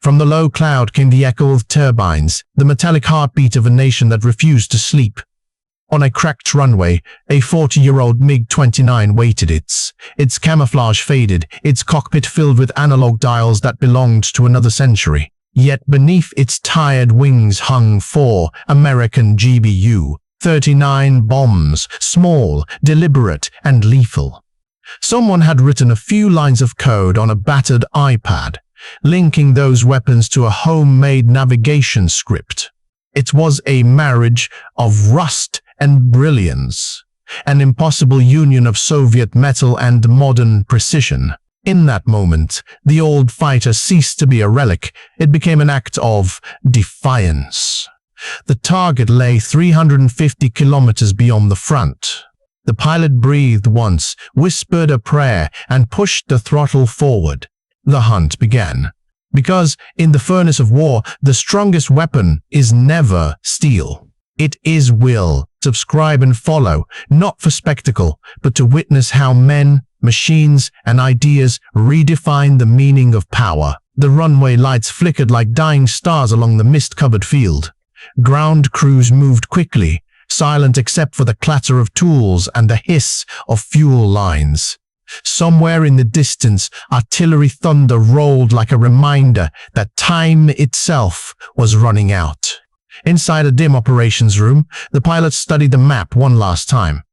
From the low cloud came the echo of turbines, the metallic heartbeat of a nation that refused to sleep. On a cracked runway, a 40-year-old MiG-29 waited. Its camouflage faded, its cockpit filled with analog dials that belonged to another century. Yet beneath its tired wings hung 4 American GBU-39 bombs, small, deliberate, and lethal. Someone had written a few lines of code on a battered iPad, linking those weapons to a homemade navigation script. It was a marriage of rust and brilliance, an impossible union of Soviet metal and modern precision. In that moment, the old fighter ceased to be a relic. It became an act of defiance. The target lay 350 kilometers beyond the front. The pilot breathed once, whispered a prayer, and pushed the throttle forward. The hunt began. Because, in the furnace of war, the strongest weapon is never steel. It is will. Subscribe and follow, not for spectacle, but to witness how men, machines, and ideas redefine the meaning of power. The runway lights flickered like dying stars along the mist-covered field. Ground crews moved quickly, silent except for the clatter of tools and the hiss of fuel lines. Somewhere in the distance, artillery thunder rolled like a reminder that time itself was running out. Inside a dim operations room, the pilot studied the map one last time.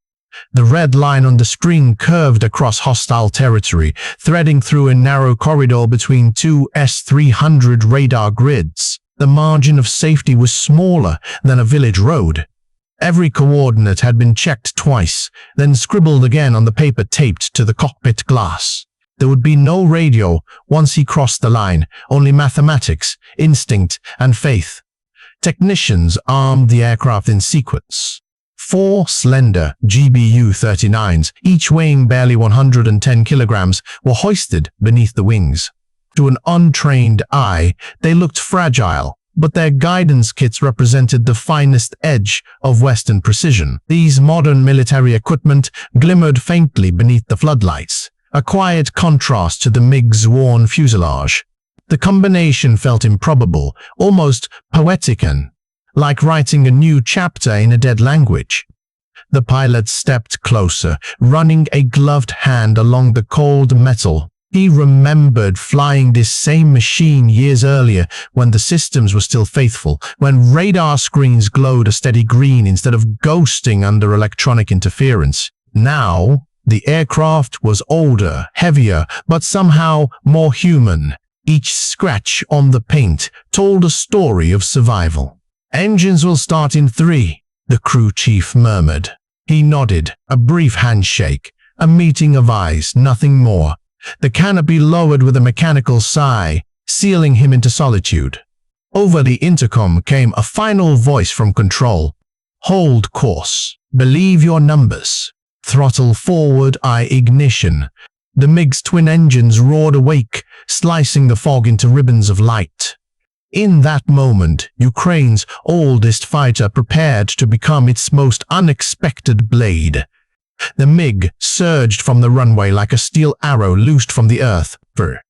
The red line on the screen curved across hostile territory, threading through a narrow corridor between two S-300 radar grids. The margin of safety was smaller than a village road. Every coordinate had been checked twice, then scribbled again on the paper taped to the cockpit glass. There would be no radio once he crossed the line, only mathematics, instinct, and faith. Technicians armed the aircraft in sequence. 4 slender GBU-39s, each weighing barely 110 kilograms, were hoisted beneath the wings. To an untrained eye, they looked fragile, but their guidance kits represented the finest edge of Western precision. These modern military equipment glimmered faintly beneath the floodlights, a quiet contrast to the MiG's worn fuselage. The combination felt improbable, almost poetic, and like writing a new chapter in a dead language. The pilot stepped closer, running a gloved hand along the cold metal. He remembered flying this same machine years earlier when the systems were still faithful, when radar screens glowed a steady green instead of ghosting under electronic interference. Now, the aircraft was older, heavier, but somehow more human. Each scratch on the paint told a story of survival. "Engines will start in 3, the crew chief murmured. He nodded, a brief handshake, a meeting of eyes, nothing more. The canopy lowered with a mechanical sigh, sealing him into solitude. Over the intercom came a final voice from control. "Hold course. Believe your numbers. Throttle forward, ignition." The MiG's twin engines roared awake, slicing the fog into ribbons of light. In that moment, Ukraine's oldest fighter prepared to become its most unexpected blade. The MiG surged from the runway like a steel arrow loosed from the earth.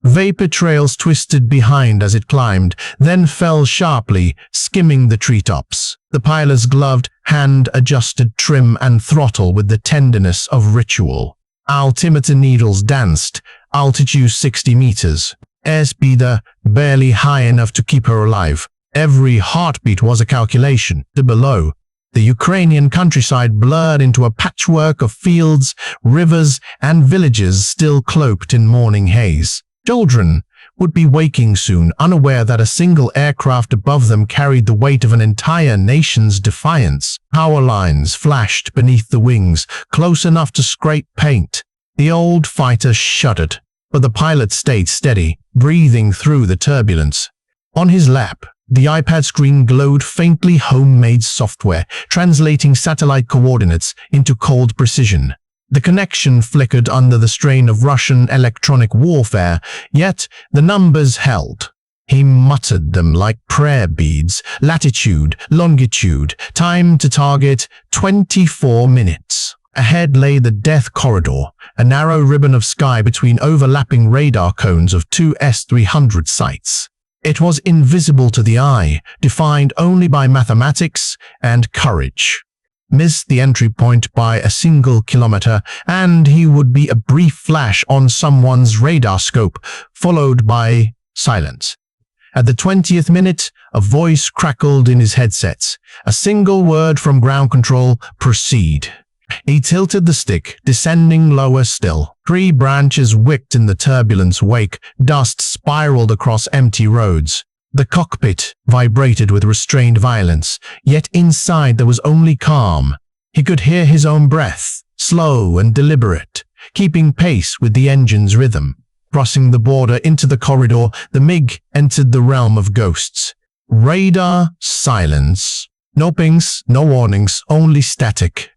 Vapor trails twisted behind as it climbed, then fell sharply, skimming the treetops. The pilot's gloved hand adjusted trim and throttle with the tenderness of ritual. Altimeter needles danced, altitude 60 meters. Airspeed barely high enough to keep her alive. Every heartbeat was a calculation. Below, the Ukrainian countryside blurred into a patchwork of fields, rivers, and villages still cloaked in morning haze. Children would be waking soon, unaware that a single aircraft above them carried the weight of an entire nation's defiance. Power lines flashed beneath the wings, close enough to scrape paint. The old fighter shuddered, but the pilot stayed steady, breathing through the turbulence. On his lap, the iPad screen glowed faintly. Homemade software, translating satellite coordinates into cold precision. The connection flickered under the strain of Russian electronic warfare, yet the numbers held. He muttered them like prayer beads. Latitude, longitude, time to target, 24 minutes. Ahead lay the death corridor, a narrow ribbon of sky between overlapping radar cones of two S-300 sites. It was invisible to the eye, defined only by mathematics and courage. Missed the entry point by a single kilometer, and he would be a brief flash on someone's radar scope, followed by silence. At the 20th minute, a voice crackled in his headsets. A single word from ground control: proceed. He tilted the stick, descending lower still. Tree branches wicked in the turbulence wake, dust spiraled across empty roads. The cockpit vibrated with restrained violence, yet inside there was only calm. He could hear his own breath, slow and deliberate, keeping pace with the engine's rhythm. Crossing the border into the corridor, the MiG entered the realm of ghosts. Radar silence. No pings, no warnings, only static.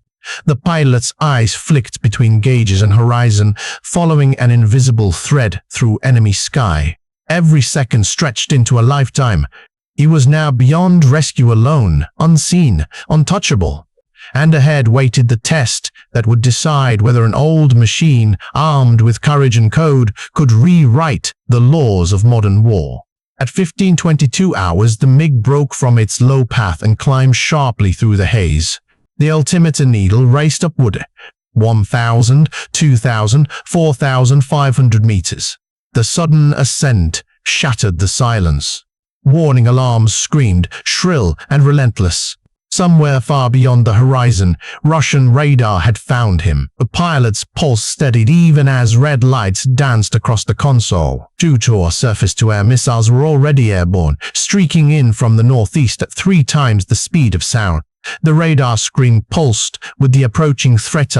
The pilot's eyes flicked between gauges and horizon, following an invisible thread through enemy sky. Every second stretched into a lifetime. He was now beyond rescue alone, unseen, untouchable. And ahead waited the test that would decide whether an old machine, armed with courage and code, could rewrite the laws of modern war. At 15:22 hours, the MiG broke from its low path and climbed sharply through the haze. The altimeter needle raced upward, 1,000, 2,000, 4,500 meters. The sudden ascent shattered the silence. Warning alarms screamed, shrill and relentless. Somewhere far beyond the horizon, Russian radar had found him. The pilot's pulse steadied even as red lights danced across the console. Two surface-to-air missiles were already airborne, streaking in from the northeast at 3 times the speed of sound. The radar screen pulsed with the approaching threat.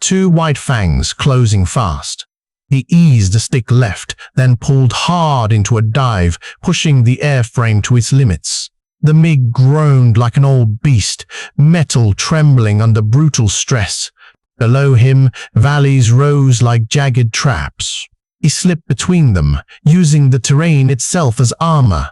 2 white fangs closing fast. He eased a stick left, then pulled hard into a dive, pushing the airframe to its limits. The MiG groaned like an old beast, metal trembling under brutal stress. Below him, valleys rose like jagged traps. He slipped between them, using the terrain itself as armor.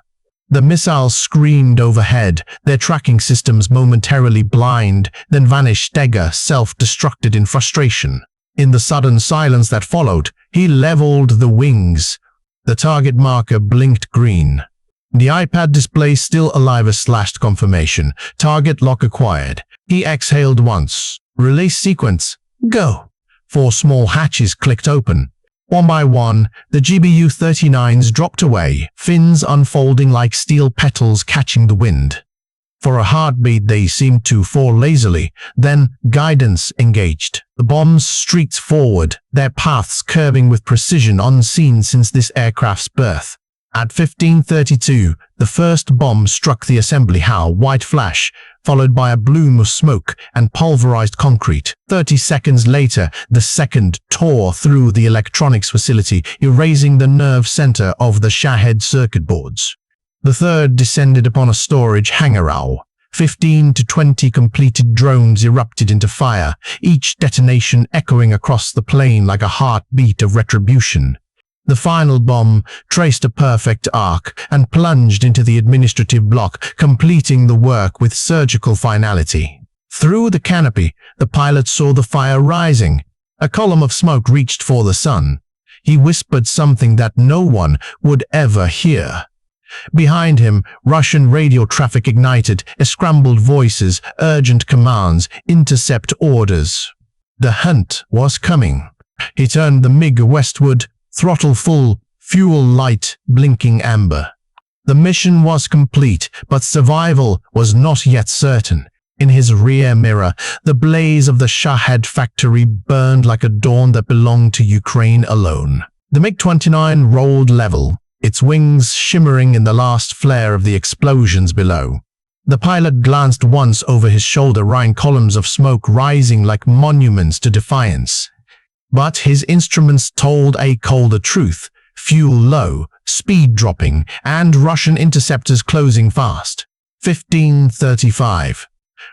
The missiles screamed overhead, their tracking systems momentarily blind, then vanished. Steger self-destructed in frustration. In the sudden silence that followed, he leveled the wings. The target marker blinked green. The iPad display still alive slashed confirmation. Target lock acquired. He exhaled once. Release sequence. Go. 4 small hatches clicked open. One by one, the GBU-39s dropped away, fins unfolding like steel petals catching the wind. For a heartbeat they seemed to fall lazily, then guidance engaged. The bombs streaked forward, their paths curving with precision unseen since this aircraft's birth. At 15:32, the first bomb struck the assembly hall, white flash, followed by a bloom of smoke and pulverized concrete. 30 seconds later, the second tore through the electronics facility, erasing the nerve center of the Shahed circuit boards. The third descended upon a storage hangar. 15 to 20 completed drones erupted into fire, each detonation echoing across the plane like a heartbeat of retribution. The final bomb traced a perfect arc and plunged into the administrative block, completing the work with surgical finality. Through the canopy, the pilot saw the fire rising. A column of smoke reached for the sun. He whispered something that no one would ever hear. Behind him, Russian radio traffic ignited, scrambled voices, urgent commands, intercept orders. The hunt was coming. He turned the MiG westward, throttle full, fuel light, blinking amber. The mission was complete, but survival was not yet certain. In his rear mirror, the blaze of the Shahed factory burned like a dawn that belonged to Ukraine alone. The MiG-29 rolled level, its wings shimmering in the last flare of the explosions below. The pilot glanced once over his shoulder, seeing columns of smoke rising like monuments to defiance. But his instruments told a colder truth: fuel low, speed dropping, and Russian interceptors closing fast. 15:35.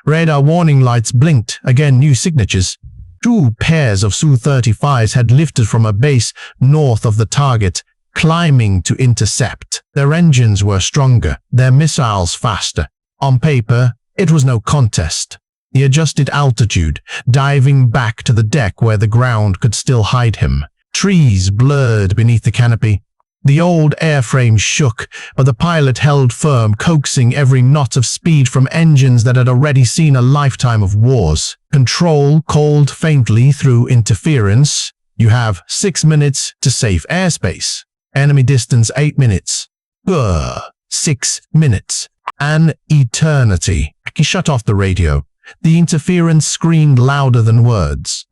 Radar warning lights blinked, again new signatures. 2 pairs of Su-35s had lifted from a base north of the target, climbing to intercept. Their engines were stronger, their missiles faster. On paper, it was no contest. He adjusted altitude, diving back to the deck where the ground could still hide him. Trees blurred beneath the canopy. The old airframe shook, but the pilot held firm, coaxing every knot of speed from engines that had already seen a lifetime of wars. Control called faintly through interference. You have 6 minutes to save airspace. Enemy distance 8 minutes. 6 minutes. An eternity. He shut off the radio. The interference screamed louder than words.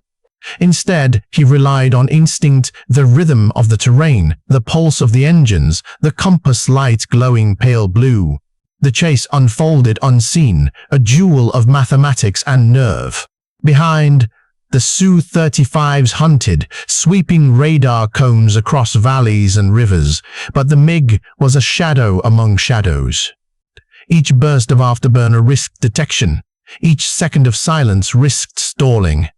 Instead, he relied on instinct, the rhythm of the terrain, the pulse of the engines, the compass light glowing pale blue. The chase unfolded unseen, a duel of mathematics and nerve. Behind, the Su-35s hunted, sweeping radar cones across valleys and rivers, but the MiG was a shadow among shadows. Each burst of afterburner risked detection. Each second of silence risked stalling.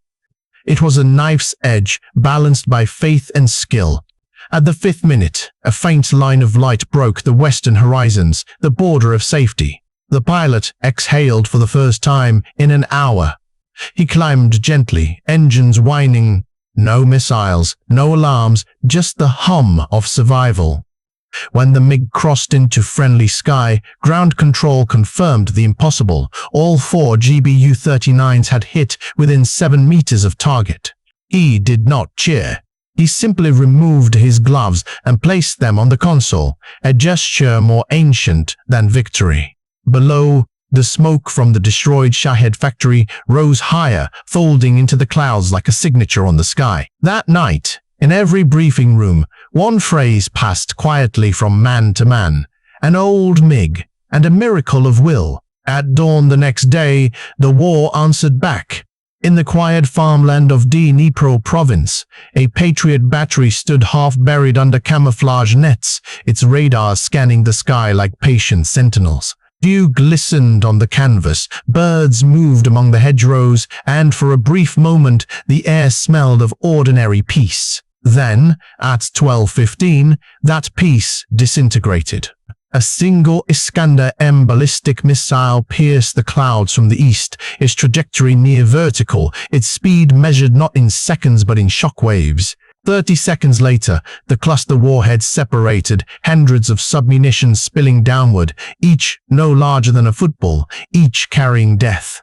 It was a knife's edge, balanced by faith and skill. At the 5th minute, a faint line of light broke the western horizons, the border of safety. The pilot exhaled for the first time in an hour. He climbed gently, engines whining. No missiles, no alarms, just the hum of survival. When the MiG crossed into friendly sky, ground control confirmed the impossible. All 4 GBU-39s had hit within 7 meters of target. He did not cheer. He simply removed his gloves and placed them on the console, a gesture more ancient than victory. Below, the smoke from the destroyed Shahed factory rose higher, folding into the clouds like a signature on the sky. That night, in every briefing room, one phrase passed quietly from man to man: an old MiG and a miracle of will. At dawn the next day, the war answered back. In the quiet farmland of Dnipro province, a Patriot battery stood half-buried under camouflage nets, its radars scanning the sky like patient sentinels. Dew glistened on the canvas, birds moved among the hedgerows, and for a brief moment the air smelled of ordinary peace. Then, at 12:15, that peace disintegrated. A single Iskander-M ballistic missile pierced the clouds from the east, its trajectory near vertical, its speed measured not in seconds but in shock waves. 30 seconds later, the cluster warheads separated, hundreds of submunitions spilling downward, each no larger than a football, each carrying death.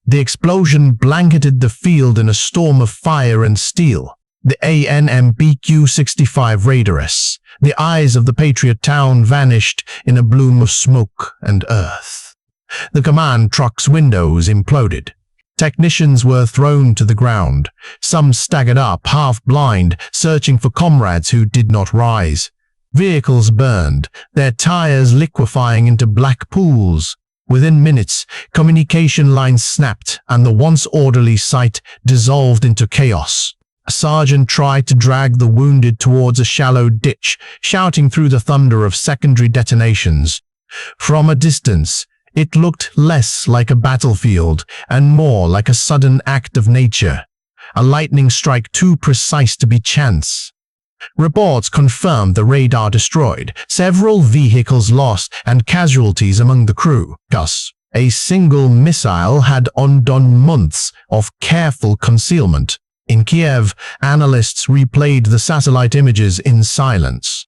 The explosion blanketed the field in a storm of fire and steel. The ANMBQ-65 Raideress, the eyes of the Patriot town vanished in a bloom of smoke and earth. The command truck's windows imploded. Technicians were thrown to the ground. Some staggered up, half-blind, searching for comrades who did not rise. Vehicles burned, their tires liquefying into black pools. Within minutes, communication lines snapped, and the once orderly site dissolved into chaos. A sergeant tried to drag the wounded towards a shallow ditch, shouting through the thunder of secondary detonations. From a distance, it looked less like a battlefield and more like a sudden act of nature, a lightning strike too precise to be chance. Reports confirmed the radar destroyed, several vehicles lost, and casualties among the crew. Thus, a single missile had undone months of careful concealment. In Kiev, analysts replayed the satellite images in silence.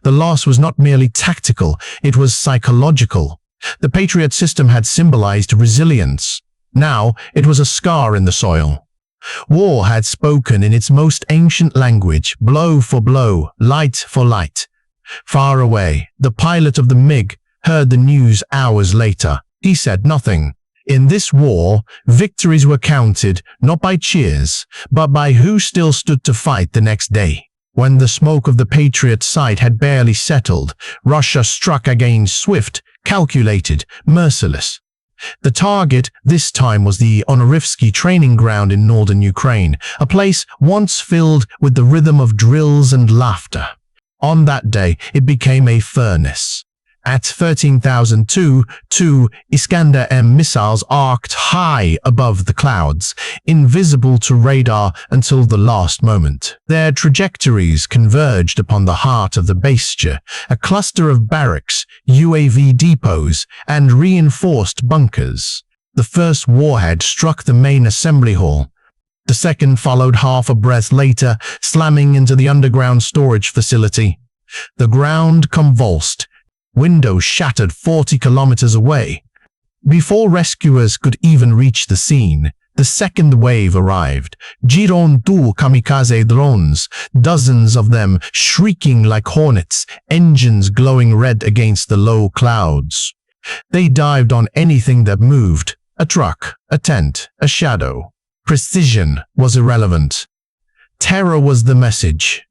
The loss was not merely tactical, it was psychological. The Patriot system had symbolized resilience. Now it was a scar in the soil. War had spoken in its most ancient language, blow for blow, light for light. Far away, the pilot of the MiG heard the news hours later. He said nothing. In this war, victories were counted not by cheers, but by who still stood to fight the next day. When the smoke of the Patriot sight had barely settled, Russia struck again, swift, calculated, merciless. The target this time was the Onorivsky training ground in northern Ukraine, a place once filled with the rhythm of drills and laughter. On that day, it became a furnace. At 13,002, two Iskander-M missiles arced high above the clouds, invisible to radar until the last moment. Their trajectories converged upon the heart of the bastion, a cluster of barracks, UAV depots, and reinforced bunkers. The first warhead struck the main assembly hall. The second followed half a breath later, slamming into the underground storage facility. The ground convulsed. Windows shattered 40 kilometers away. Before rescuers could even reach the scene, the second wave arrived. Giron-2 kamikaze drones, dozens of them shrieking like hornets, engines glowing red against the low clouds. They dived on anything that moved, a truck, a tent, a shadow. Precision was irrelevant. Terror was the message.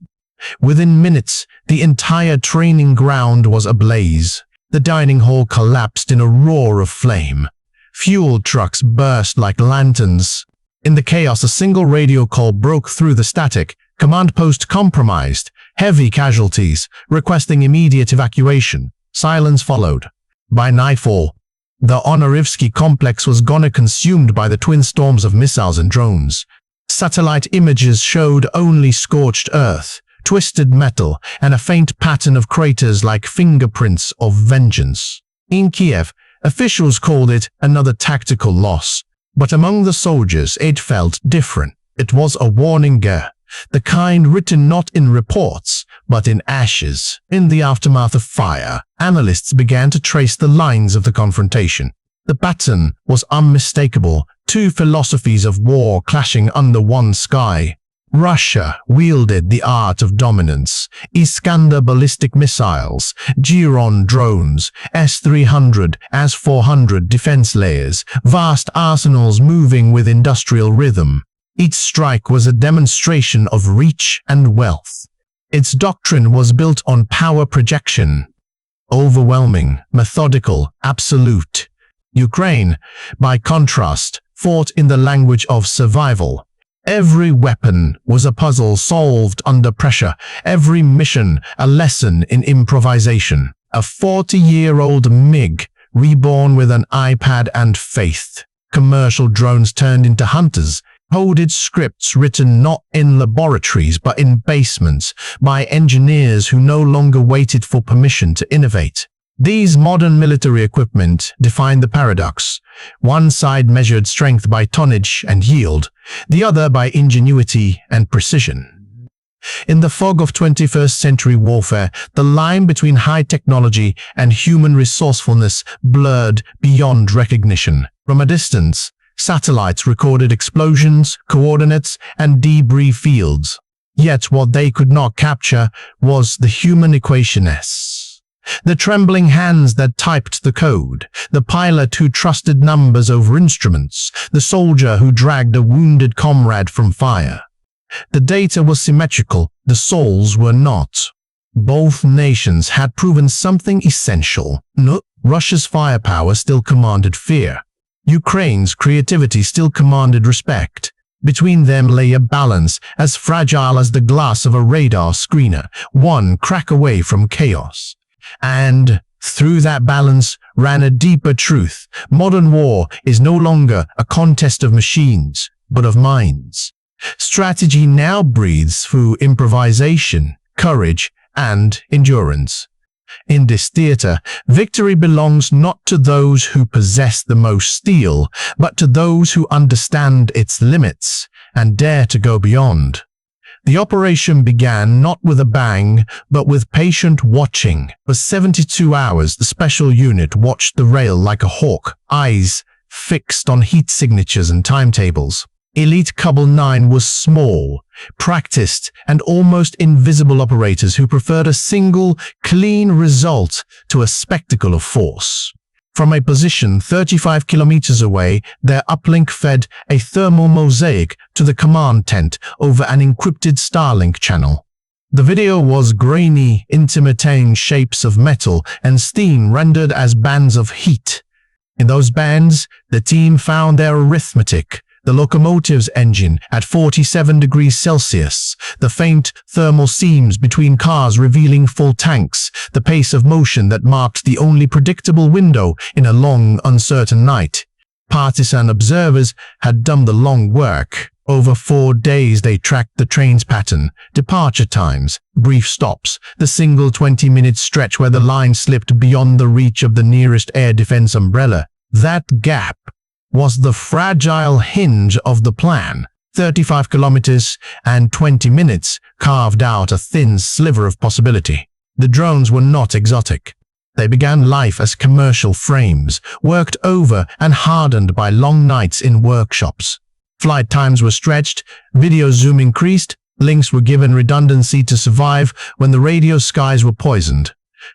Within minutes, the entire training ground was ablaze. The dining hall collapsed in a roar of flame. Fuel trucks burst like lanterns. In the chaos, a single radio call broke through the static. Command post compromised. Heavy casualties, requesting immediate evacuation. Silence followed. By nightfall, the Honorivsky complex was gone, consumed by the twin storms of missiles and drones. Satellite images showed only scorched earth, twisted metal, and a faint pattern of craters like fingerprints of vengeance. In Kiev, officials called it another tactical loss, but among the soldiers it felt different. It was a warning, the kind written not in reports, but in ashes. In the aftermath of fire, analysts began to trace the lines of the confrontation. The pattern was unmistakable, two philosophies of war clashing under one sky. Russia wielded the art of dominance, Iskander ballistic missiles, Giron drones, S-300, S-400 defense layers, vast arsenals moving with industrial rhythm. Each strike was a demonstration of reach and wealth. Its doctrine was built on power projection. Overwhelming, methodical, absolute. Ukraine, by contrast, fought in the language of survival. Every weapon was a puzzle solved under pressure, every mission a lesson in improvisation. A 40-year-old MiG, reborn with an iPad and faith. Commercial drones turned into hunters, coded scripts written not in laboratories but in basements by engineers who no longer waited for permission to innovate. These modern military equipment defined the paradox. One side measured strength by tonnage and yield, the other by ingenuity and precision. In the fog of 21st century warfare, the line between high technology and human resourcefulness blurred beyond recognition. From a distance, satellites recorded explosions, coordinates, and debris fields. Yet what they could not capture was the human equation S. The trembling hands that typed the code, the pilot who trusted numbers over instruments, the soldier who dragged a wounded comrade from fire. The data was symmetrical, the souls were not. Both nations had proven something essential. No, Russia's firepower still commanded fear. Ukraine's creativity still commanded respect. Between them lay a balance as fragile as the glass of a radar screener, one crack away from chaos. And through that balance ran a deeper truth. Modern war is no longer a contest of machines, but of minds. Strategy now breathes through improvisation, courage, and endurance. In this theater, victory belongs not to those who possess the most steel, but to those who understand its limits and dare to go beyond. The operation began not with a bang, but with patient watching. For 72 hours, the special unit watched the rail like a hawk, eyes fixed on heat signatures and timetables. Elite Cobble 9 was small, practiced, and almost invisible operators who preferred a single, clean result to a spectacle of force. From a position 35 kilometers away, their uplink fed a thermal mosaic to the command tent over an encrypted Starlink channel. The video was grainy, intermittent shapes of metal and steam rendered as bands of heat. In those bands, the team found their arithmetic. The locomotive's engine at 47 degrees Celsius, the faint thermal seams between cars revealing full tanks, the pace of motion that marked the only predictable window in a long, uncertain night. Partisan observers had done the long work. Over 4 days they tracked the train's pattern, departure times, brief stops, the single 20-minute stretch where the line slipped beyond the reach of the nearest air defense umbrella. That gap was the fragile hinge of the plan. 35 kilometers and 20 minutes carved out a thin sliver of possibility. The drones were not exotic. They began life as commercial frames, worked over and hardened by long nights in workshops. Flight times were stretched, video zoom increased, links were given redundancy to survive when the radio skies were poisoned.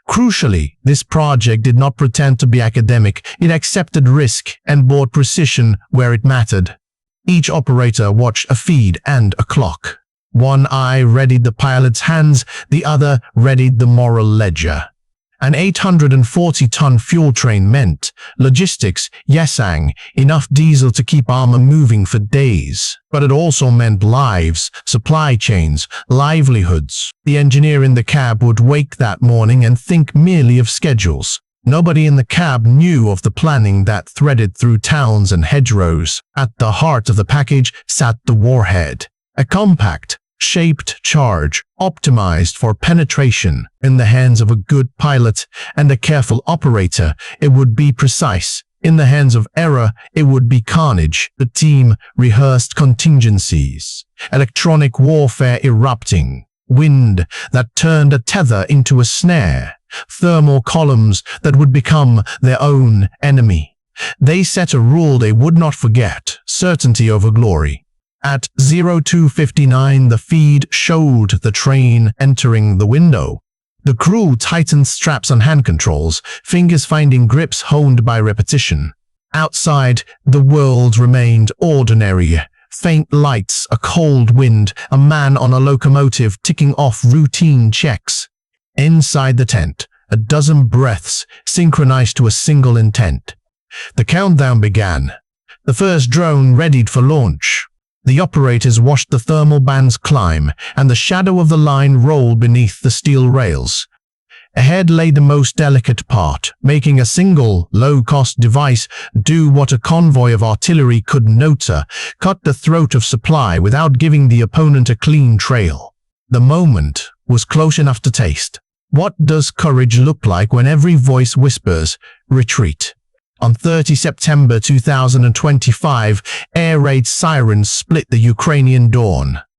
Crucially, this project did not pretend to be academic. It accepted risk and brought precision where it mattered. Each operator watched a feed and a clock. One eye readied the pilot's hands, the other readied the moral ledger. An 840-ton fuel train meant logistics, yesang, enough diesel to keep armor moving for days. But it also meant lives, supply chains, livelihoods. The engineer in the cab would wake that morning and think merely of schedules. Nobody in the cab knew of the planning that threaded through towns and hedgerows. At the heart of the package sat the warhead, a compact, shaped charge, optimized for penetration. In the hands of a good pilot and a careful operator, it would be precise. In the hands of error, it would be carnage. The team rehearsed contingencies. Electronic warfare erupting. Wind that turned a tether into a snare. Thermal columns that would become their own enemy. They set a rule they would not forget: certainty over glory. At 02:59, the feed showed the train entering the window. The crew tightened straps on hand controls, fingers finding grips honed by repetition. Outside, the world remained ordinary. Faint lights, a cold wind, a man on a locomotive ticking off routine checks. Inside the tent, a dozen breaths synchronized to a single intent. The countdown began. The first drone readied for launch. The operators watched the thermal bands climb, and the shadow of the line roll beneath the steel rails. Ahead lay the most delicate part, making a single, low-cost device do what a convoy of artillery could noter: cut the throat of supply without giving the opponent a clean trail. The moment was close enough to taste. What does courage look like when every voice whispers, "Retreat"? On 30 September 2025, air raid sirens split the Ukrainian dawn.